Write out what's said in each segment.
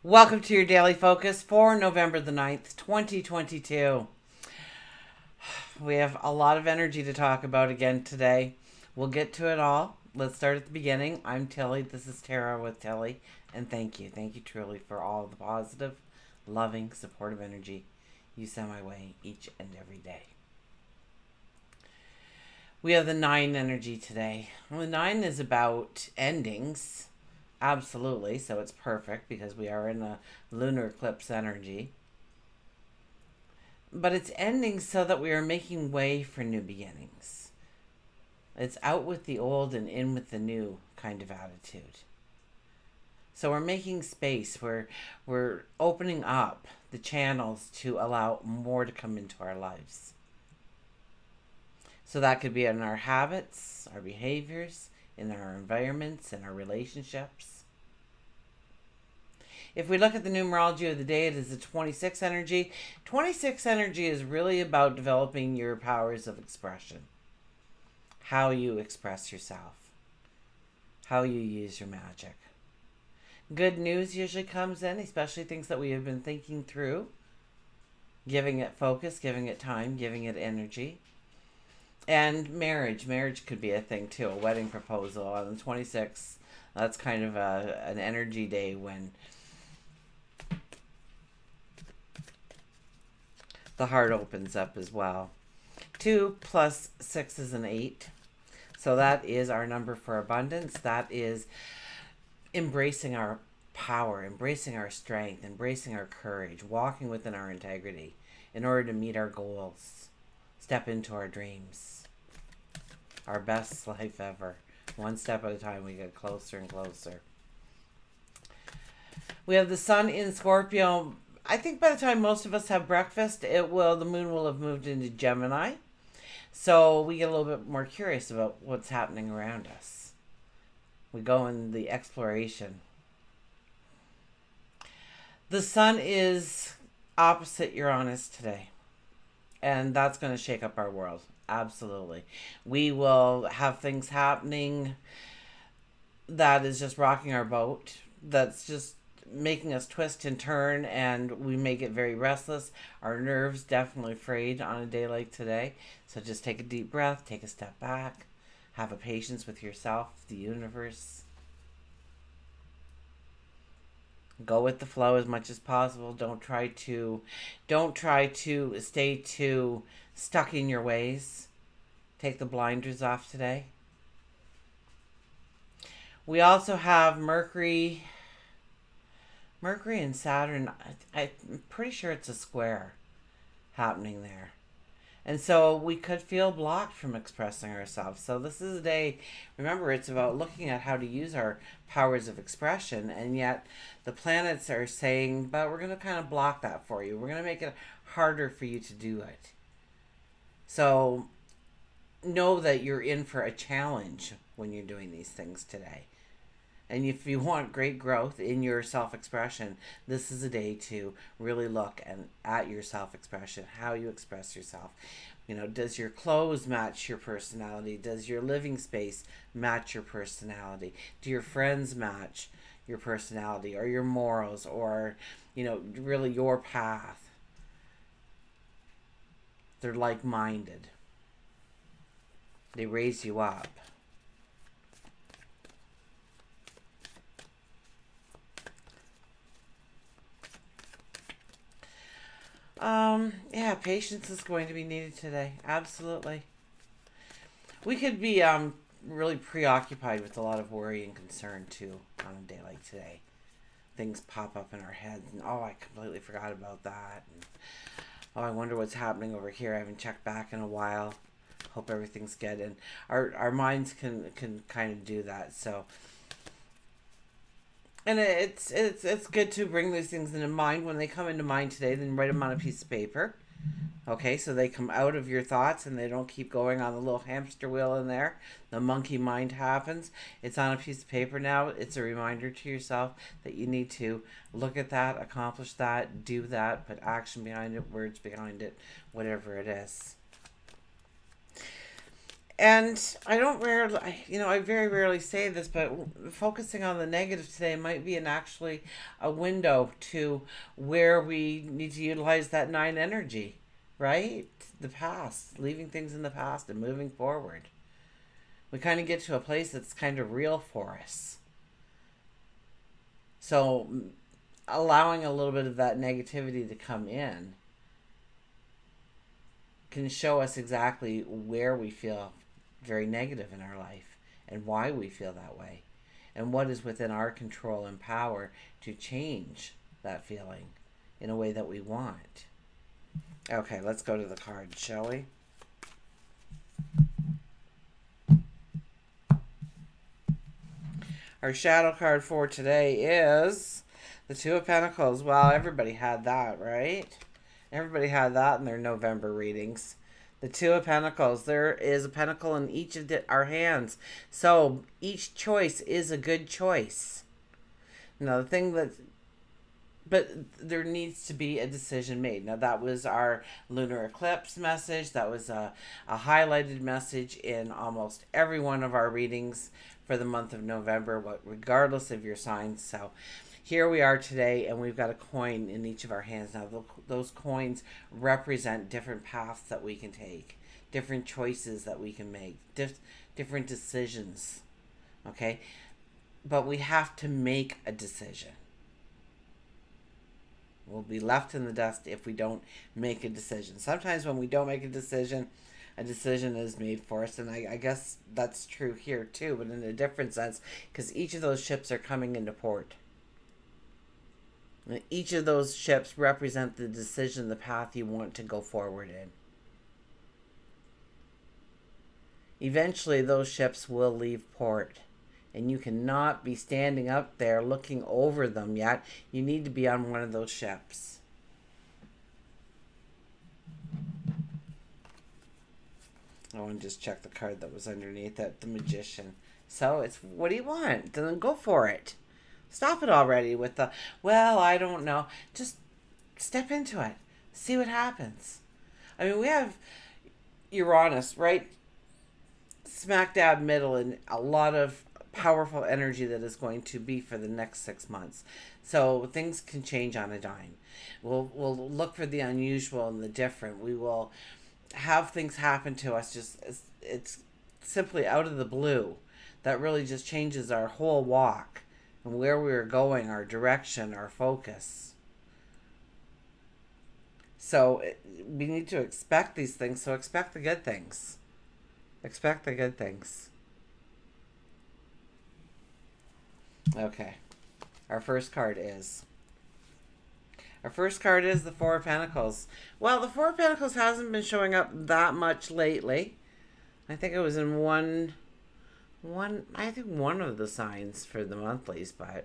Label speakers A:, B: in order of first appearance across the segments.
A: Welcome to your daily focus for November the 9th, 2022. We have a lot of energy to talk about again today. We'll get to it all. Let's start at the beginning. I'm Tilly. This is Tara with Tilly. And thank you. Thank you truly for all the positive, loving, supportive energy you send my way each and every day. We have the 9 energy today. Well, the 9 is about endings. Absolutely. So it's perfect because we are in a lunar eclipse energy. But it's ending so that we are making way for new beginnings. It's out with the old and in with the new kind of attitude. So we're making space. We're opening up the channels to allow more to come into our lives. So that could be in our habits, our behaviors, in our environments, in our relationships. If we look at the numerology of the day, it is the 26 energy. 26 energy is really about developing your powers of expression. How you express yourself. How you use your magic. Good news usually comes in, especially things that we have been thinking through. Giving it focus, giving it time, giving it energy. And marriage. Marriage could be a thing too, a wedding proposal on the 26th. That's kind of an energy day when the heart opens up as well. 2 plus 6 is an 8. So that is our number for abundance. That is embracing our power, embracing our strength, embracing our courage, walking within our integrity in order to meet our goals, step into our dreams, our best life ever. One step at a time, we get closer and closer. We have the sun in Scorpio. I think by the time most of us have breakfast, the moon will have moved into Gemini. So we get a little bit more curious about what's happening around us. We go in the exploration. The sun is opposite Uranus today. And that's going to shake up our world. Absolutely. We will have things happening that is just rocking our boat. That's just making us twist and turn, and we may get very restless. Our nerves definitely frayed on a day like today. So just take a deep breath, take a step back, have a patience with yourself, the universe. Go with the flow as much as possible. Don't try to stay too stuck in your ways. Take the blinders off today. We also have Mercury and Saturn. I'm pretty sure it's a square happening there. And so we could feel blocked from expressing ourselves. So this is a day, remember, it's about looking at how to use our powers of expression. And yet the planets are saying, but we're going to kind of block that for you. We're going to make it harder for you to do it. So know that you're in for a challenge when you're doing these things today. And if you want great growth in your self-expression, this is a day to really look at your self-expression, how you express yourself. You know, does your clothes match your personality? Does your living space match your personality? Do your friends match your personality or your morals or, really your path? They're like-minded. They raise you up. Yeah, patience is going to be needed today. Absolutely. We could be really preoccupied with a lot of worry and concern too on a day like today. Things pop up in our heads and I completely forgot about that. And, I wonder what's happening over here. I haven't checked back in a while. Hope everything's good. And our minds can kind of do that. So and it's good to bring these things into mind. When they come into mind today, then write them on a piece of paper. Okay, so they come out of your thoughts and they don't keep going on the little hamster wheel in there. The monkey mind happens. It's on a piece of paper now. It's a reminder to yourself that you need to look at that, accomplish that, do that, put action behind it, words behind it, whatever it is. And I don't rarely, I very rarely say this, but focusing on the negative today might be actually a window to where we need to utilize that nine energy, right? The past, leaving things in the past and moving forward. We kind of get to a place that's kind of real for us. So allowing a little bit of that negativity to come in can show us exactly where we feel very negative in our life and why we feel that way and what is within our control and power to change that feeling in a way that we want. Okay, let's go to the cards, shall we? Our shadow card for today is the Two of Pentacles. Well, everybody had that, right? Everybody had that in their November readings. The Two of Pentacles. There is a pentacle in each of our hands. So each choice is a good choice. Now, the thing that... But there needs to be a decision made. Now, that was our lunar eclipse message. That was a highlighted message in almost every one of our readings for the month of November, regardless of your sign. So here we are today, and we've got a coin in each of our hands. Now, those coins represent different paths that we can take, different choices that we can make, different decisions, okay? But we have to make a decision. We'll be left in the dust if we don't make a decision. Sometimes when we don't make a decision is made for us, and I guess that's true here too, but in a different sense, because each of those ships are coming into port. And each of those ships represent the decision, the path you want to go forward in. Eventually, those ships will leave port. And you cannot be standing up there looking over them yet. You need to be on one of those ships. I want to just check the card that was underneath it, the Magician. So it's, what do you want? Then go for it. Stop it already with the, well, I don't know. Just step into it. See what happens. I mean, we have Uranus right smack dab middle in a lot of powerful energy that is going to be for the next 6 months. So things can change on a dime. We'll look for the unusual and the different. We will have things happen to us just it's simply out of the blue that really just changes our whole walk and where we're going, our direction, our focus. So we need to expect these things. So expect the good things. Expect the good things. Okay. Our first card is the Four of Pentacles. Well, the Four of Pentacles hasn't been showing up that much lately. I think it was in one of the signs for the monthlies, but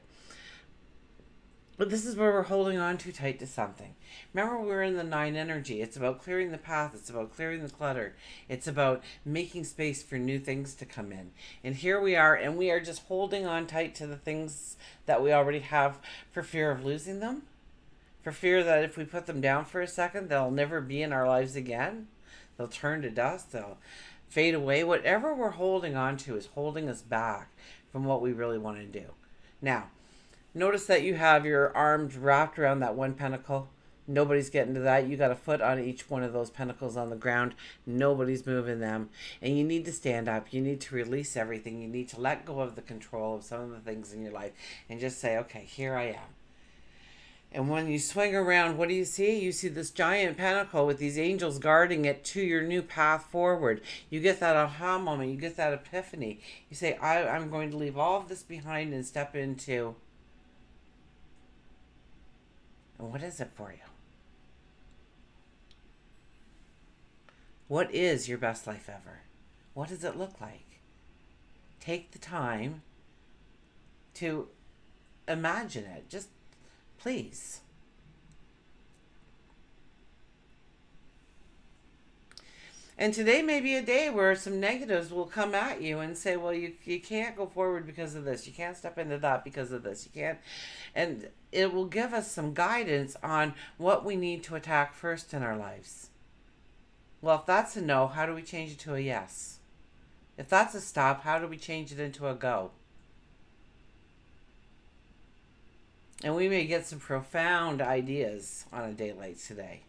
A: this is where we're holding on too tight to something. Remember, we're in the nine energy. It's about clearing the path. It's about clearing the clutter. It's about making space for new things to come in. And here we are, and we are just holding on tight to the things that we already have for fear of losing them. For fear that if we put them down for a second, they'll never be in our lives again. They'll turn to dust. They'll fade away. Whatever we're holding on to is holding us back from what we really want to do. Now, notice that you have your arms wrapped around that one pentacle. Nobody's getting to that. You got a foot on each one of those pentacles on the ground. Nobody's moving them. And you need to stand up. You need to release everything. You need to let go of the control of some of the things in your life and just say, okay, here I am. And when you swing around, what do you see? You see this giant pentacle with these angels guarding it to your new path forward. You get that aha moment. You get that epiphany. You say, I'm going to leave all of this behind and step into... And what is it for you? What is your best life ever? What does it look like? Take the time to imagine it. Just please. And today may be a day where some negatives will come at you and say, well, you can't go forward because of this. You can't step into that because of this. You can't. And it will give us some guidance on what we need to attack first in our lives. Well, if that's a no, how do we change it to a yes? If that's a stop, how do we change it into a go? And we may get some profound ideas on a day like today.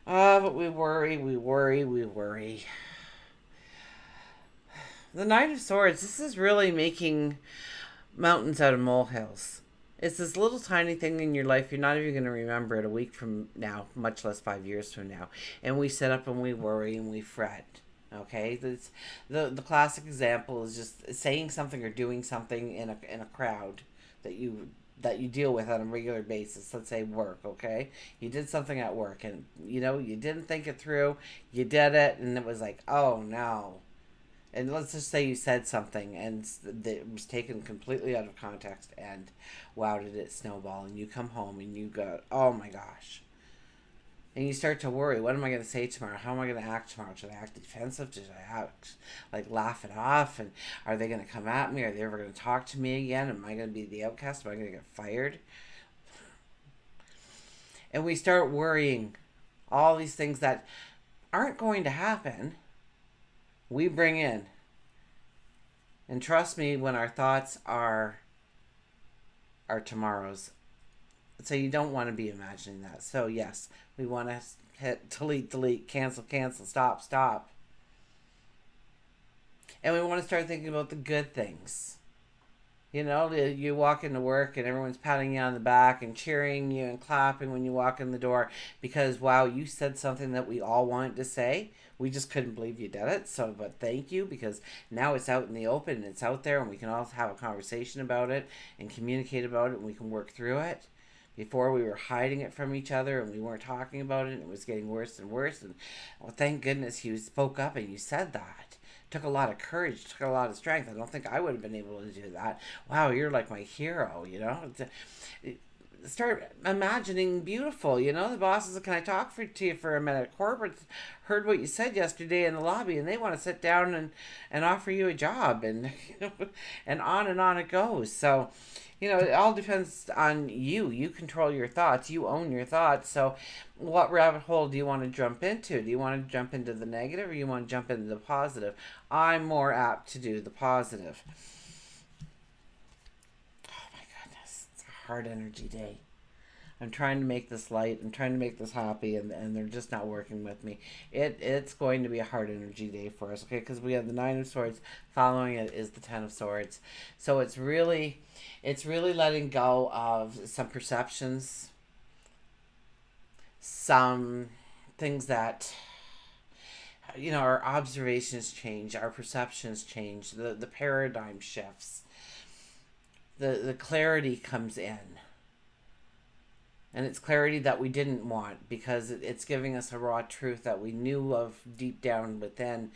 A: But we worry, we worry, we worry. The Knight of Swords, this is really making mountains out of molehills. It's this little tiny thing in your life, you're not even going to remember it a week from now, much less 5 years from now. And we sit up and we worry and we fret. Okay, the classic example is just saying something or doing something in a crowd that you deal with on a regular basis. Let's say work. Okay, you did something at work and you didn't think it through. You did it and it was like, oh no. And let's just say you said something and it was taken completely out of context, and wow, did it snowball. And you come home and you go, oh my gosh. And you start to worry, what am I going to say tomorrow? How am I going to act tomorrow? Should I act defensive? Should I act like laugh it off? And are they going to come at me? Are they ever going to talk to me again? Am I going to be the outcast? Am I going to get fired? And we start worrying all these things that aren't going to happen. We bring in. And trust me, when our thoughts are tomorrow's. So you don't want to be imagining that. So yes, we want to hit delete, cancel, stop. And we want to start thinking about the good things. You walk into work and everyone's patting you on the back and cheering you and clapping when you walk in the door because, wow, you said something that we all wanted to say. We just couldn't believe you did it. So, but thank you, because now it's out in the open and it's out there and we can all have a conversation about it and communicate about it and we can work through it. Before we were hiding it from each other and we weren't talking about it and it was getting worse and worse. And well, thank goodness you spoke up and you said that. Took a lot of courage, took a lot of strength. I don't think I would have been able to do that. Wow, you're like my hero, Start imagining beautiful, The boss says, can I talk to you for a minute? Corporate heard what you said yesterday in the lobby and they want to sit down and offer you a job, and and on it goes. So, it all depends on you. You control your thoughts. You own your thoughts. So what rabbit hole do you want to jump into? Do you want to jump into the negative or you want to jump into the positive? I'm more apt to do the positive. Oh my goodness. It's a hard energy day. I'm trying to make this light. I'm trying to make this happy, and they're just not working with me. It's going to be a hard energy day for us, okay? Because we have the Nine of Swords. Following it is the Ten of Swords. So it's really letting go of some perceptions, some things that our observations change, our perceptions change, the paradigm shifts, the clarity comes in. And it's clarity that we didn't want because it's giving us a raw truth that we knew of deep down within,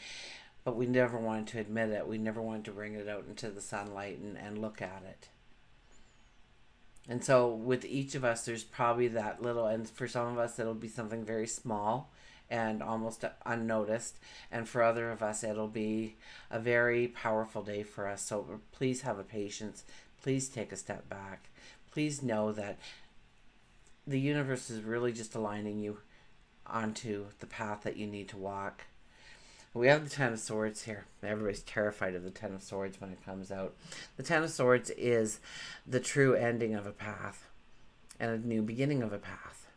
A: but we never wanted to admit it. We never wanted to bring it out into the sunlight and look at it. And so with each of us, there's probably that little, and for some of us, it'll be something very small and almost unnoticed. And for other of us, it'll be a very powerful day for us. So please have a patience. Please take a step back. Please know that the universe is really just aligning you onto the path that you need to walk. We have the Ten of Swords here. Everybody's terrified of the Ten of Swords when it comes out. The Ten of Swords is the true ending of a path and a new beginning of a path.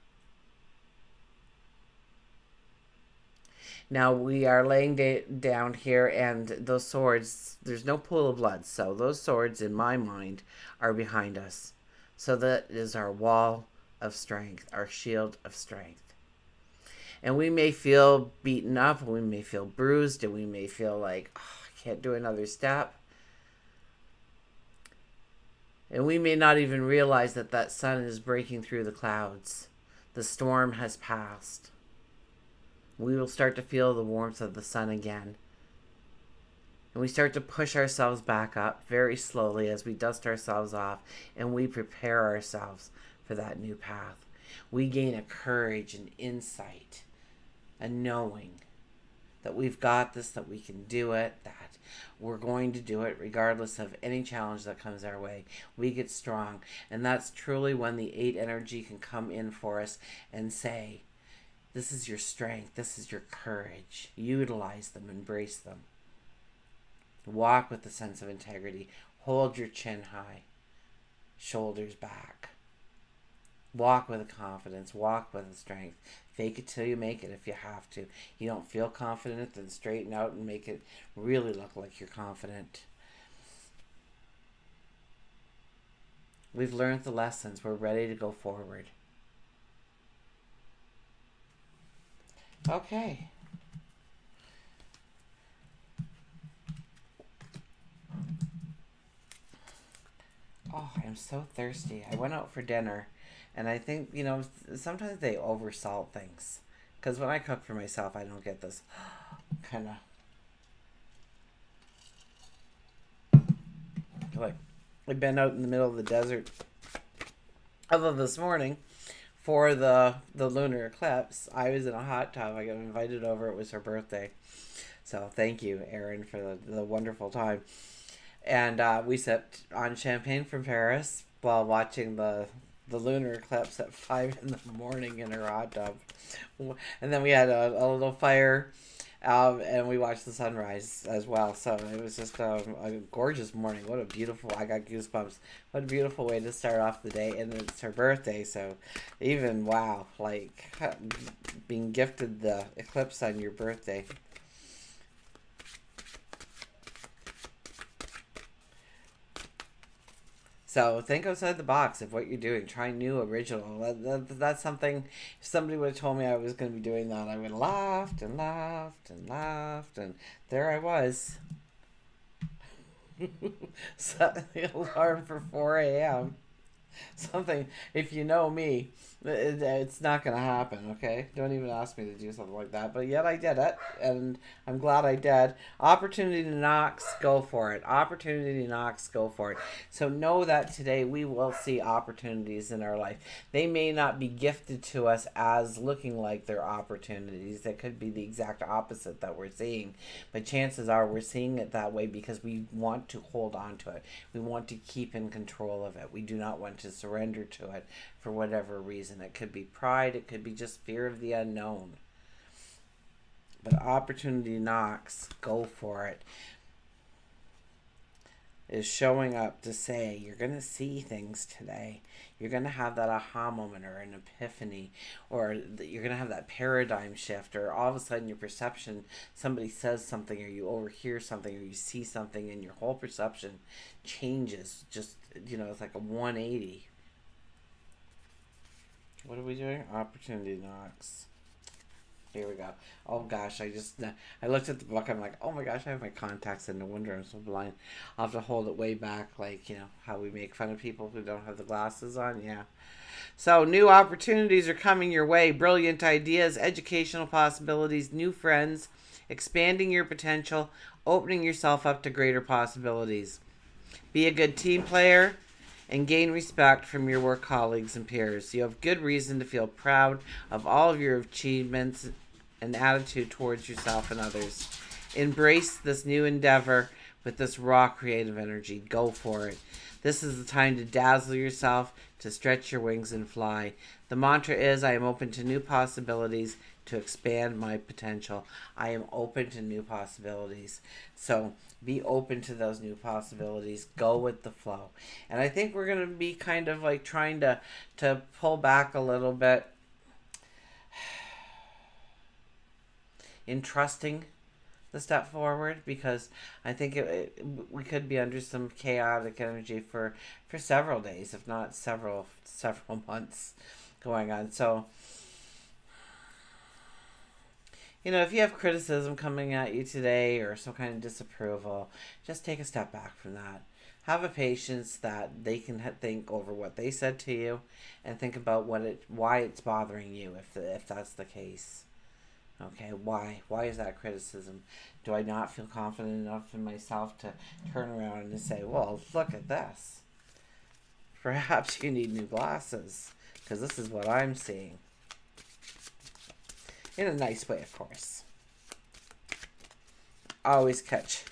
A: Now we are laying down here, and those swords, there's no pool of blood. So those swords, in my mind, are behind us. So that is our wall of strength, our shield of strength. And we may feel beaten up, we may feel bruised, and we may feel like, I can't do another step. And we may not even realize that sun is breaking through the clouds. The storm has passed. We will start to feel the warmth of the sun again. And we start to push ourselves back up very slowly as we dust ourselves off and we prepare ourselves for that new path. We gain a courage and insight, a knowing that we've got this, that we can do it, that we're going to do it regardless of any challenge that comes our way. We get strong. And that's truly when the 8 energy can come in for us and say, This is your strength. This is your courage. Utilize them. Embrace them. Walk with a sense of integrity. Hold your chin high. Shoulders back. Walk with a confidence. Walk with a strength. Fake it till you make it if you have to. You don't feel confident, then straighten out and make it really look like you're confident. We've learned the lessons. We're ready to go forward. Okay. Oh, I'm so thirsty. I went out for dinner, and I think, sometimes they oversalt things. Because when I cook for myself, I don't get this kind of, like, I've been out in the middle of the desert. Although this morning, for the lunar eclipse, I was in a hot tub. I got invited over. It was her birthday. So thank you, Erin, for the wonderful time. And we sipped on champagne from Paris while watching the lunar eclipse at 5 in the morning in her hot tub. And then we had a little fire, and we watched the sunrise as well. So it was just a gorgeous morning. What a beautiful, I got goosebumps. What a beautiful way to start off the day. And it's her birthday, so even, wow, like being gifted the eclipse on your birthday. So think outside the box of what you're doing. Try new, original. That's something. If somebody would have told me I was going to be doing that, I would have laughed and laughed and laughed, and there I was. Set the alarm for 4 a.m. Something, if you know me, it's not going to happen, okay? Don't even ask me to do something like that. But yet I did it, and I'm glad I did. Opportunity knocks, go for it. Opportunity knocks, go for it. So know that today we will see opportunities in our life. They may not be gifted to us as looking like they're opportunities. That could be the exact opposite that we're seeing. But chances are we're seeing it that way because we want to hold on to it. We want to keep in control of it. We do not want to surrender to it for whatever reason. It could be pride, it could be just fear of the unknown. But opportunity knocks, go for it. Is showing up to say you're going to see things today. You're going to have that aha moment or an epiphany, or you're going to have that paradigm shift, or all of a sudden your perception, somebody says something, or you overhear something, or you see something, and your whole perception changes. Just, it's like a 180. What are we doing? Opportunity knocks. Here we go. Oh gosh, I looked at the book. I'm like, oh my gosh, I have my contacts in. No wonder I'm so blind. I'll have to hold it way back, like, how we make fun of people who don't have the glasses on. Yeah. So new opportunities are coming your way. Brilliant ideas, educational possibilities, new friends, expanding your potential, opening yourself up to greater possibilities. Be a good team player and gain respect from your work colleagues and peers. You have good reason to feel proud of all of your achievements and attitude towards yourself and others. Embrace this new endeavor with this raw creative energy. Go for it. This is the time to dazzle yourself, to stretch your wings and fly. The mantra is, I am open to new possibilities to expand my potential. I am open to new possibilities. So be open to those new possibilities. Go with the flow. And I think we're going to be kind of like trying to pull back a little bit in trusting the step forward, because I think we could be under some chaotic energy for several days, if not several months going on. So, if you have criticism coming at you today or some kind of disapproval, just take a step back from that. Have a patience that they can think over what they said to you, and think about why it's bothering you, if that's the case. Okay, why? Why is that criticism? Do I not feel confident enough in myself to turn around and say, well, look at this. Perhaps you need new glasses, because this is what I'm seeing. In a nice way, of course. Always catch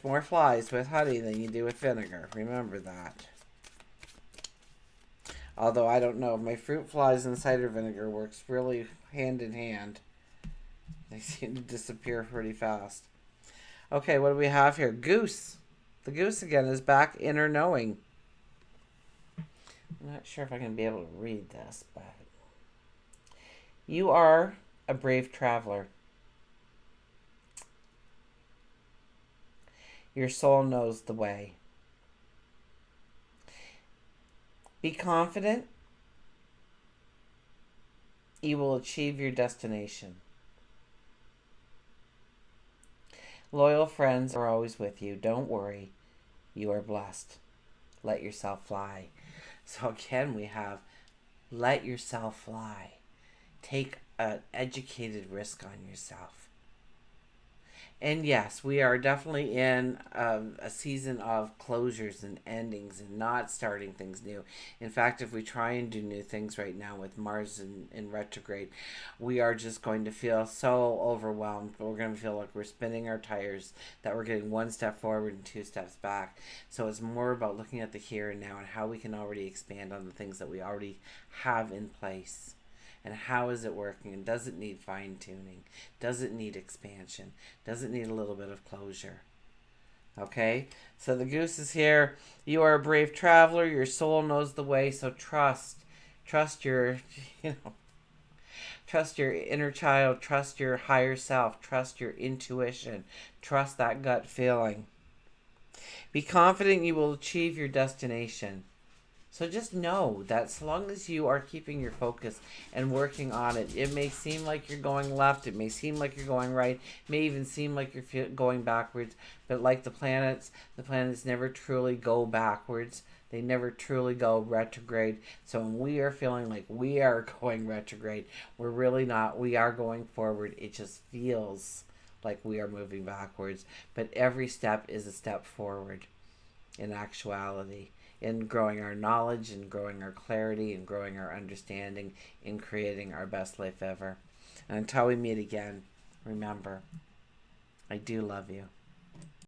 A: more flies with honey than you do with vinegar. Remember that. Although I don't know, my fruit flies and cider vinegar works really hand in hand. They seem to disappear pretty fast. Okay, what do we have here? Goose. The goose again is back, inner knowing. I'm not sure if I can be able to read this, but you are a brave traveler. Your soul knows the way. Be confident. You will achieve your destination. Loyal friends are always with you. Don't worry. You are blessed. Let yourself fly. So again, we have let yourself fly. Take an educated risk on yourself. And yes, we are definitely in a season of closures and endings and not starting things new. In fact, if we try and do new things right now with Mars in retrograde, we are just going to feel so overwhelmed. We're going to feel like we're spinning our tires, that we're getting one step forward and two steps back. So it's more about looking at the here and now and how we can already expand on the things that we already have in place. And how is it working? And does it need fine tuning? Does it need expansion? Does it need a little bit of closure? Okay, so the goose is here. You are a brave traveler. Your soul knows the way. So trust your, trust your inner child. Trust your higher self. Trust your intuition. Trust that gut feeling. Be confident you will achieve your destination. So just know that so long as you are keeping your focus and working on it, it may seem like you're going left, it may seem like you're going right, it may even seem like you're going backwards, but like the planets never truly go backwards. They never truly go retrograde. So when we are feeling like we are going retrograde, we're really not. We are going forward. It just feels like we are moving backwards. But every step is a step forward in actuality, in growing our knowledge and growing our clarity and growing our understanding, in creating our best life ever. And until we meet again, remember, I do love you.